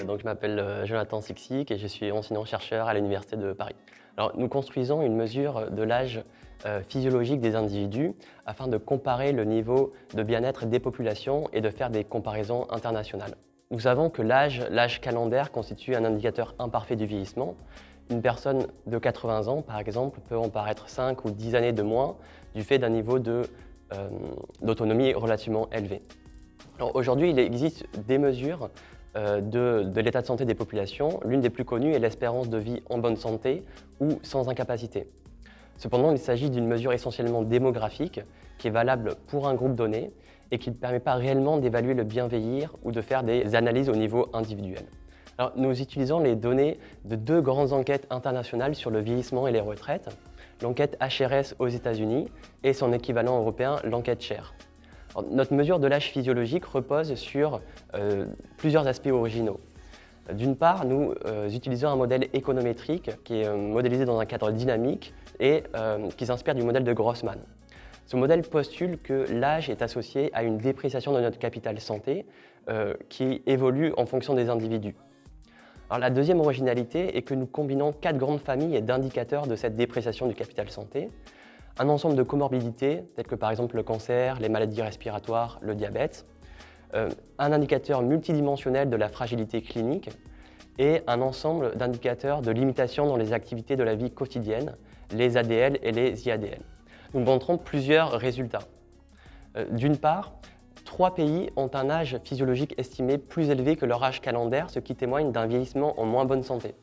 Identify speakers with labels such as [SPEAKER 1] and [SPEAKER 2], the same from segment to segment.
[SPEAKER 1] Donc, je m'appelle Jonathan Sixic et je suis enseignant-chercheur à l'Université de Paris. Alors, nous construisons une mesure de l'âge physiologique des individus afin de comparer le niveau de bien-être des populations et de faire des comparaisons internationales. Nous savons que l'âge calendaire constitue un indicateur imparfait du vieillissement. Une personne de 80 ans, par exemple, peut en paraître 5 ou 10 années de moins du fait d'un niveau d'autonomie relativement élevé. Aujourd'hui, il existe des mesures de l'état de santé des populations. L'une des plus connues est l'espérance de vie en bonne santé ou sans incapacité. Cependant, il s'agit d'une mesure essentiellement démographique qui est valable pour un groupe donné et qui ne permet pas réellement d'évaluer le bien vieillir ou de faire des analyses au niveau individuel. Alors, nous utilisons les données de deux grandes enquêtes internationales sur le vieillissement et les retraites, l'enquête HRS aux États-Unis et son équivalent européen, l'enquête SHARE. Notre mesure de l'âge physiologique repose sur plusieurs aspects originaux. D'une part, nous utilisons un modèle économétrique qui est modélisé dans un cadre dynamique et qui s'inspire du modèle de Grossman. Ce modèle postule que l'âge est associé à une dépréciation de notre capital santé qui évolue en fonction des individus. Alors, la deuxième originalité est que nous combinons 4 grandes familles d'indicateurs de cette dépréciation du capital santé. Un ensemble de comorbidités, telles que par exemple le cancer, les maladies respiratoires, le diabète, un indicateur multidimensionnel de la fragilité clinique et un ensemble d'indicateurs de limitation dans les activités de la vie quotidienne, les ADL et les IADL. Nous montrons plusieurs résultats. D'une part, 3 pays ont un âge physiologique estimé plus élevé que leur âge calendaire, ce qui témoigne d'un vieillissement en moins bonne santé.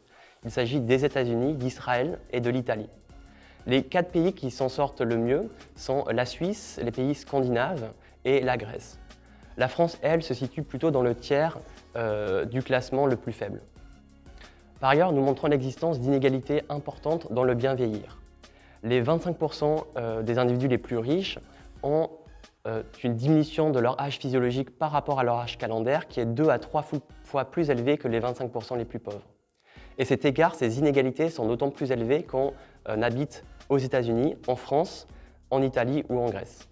[SPEAKER 1] Il s'agit des États-Unis, d'Israël et de l'Italie. Les 4 pays qui s'en sortent le mieux sont la Suisse, les pays scandinaves et la Grèce. La France, elle, se situe plutôt dans le tiers du classement le plus faible. Par ailleurs, nous montrons l'existence d'inégalités importantes dans le bien vieillir. Les 25% des individus les plus riches ont une diminution de leur âge physiologique par rapport à leur âge calendaire qui est 2 à 3 fois plus élevée que les 25% les plus pauvres. Et cet écart, ces inégalités sont d'autant plus élevées qu'on habite aux États-Unis, en France, en Italie ou en Grèce.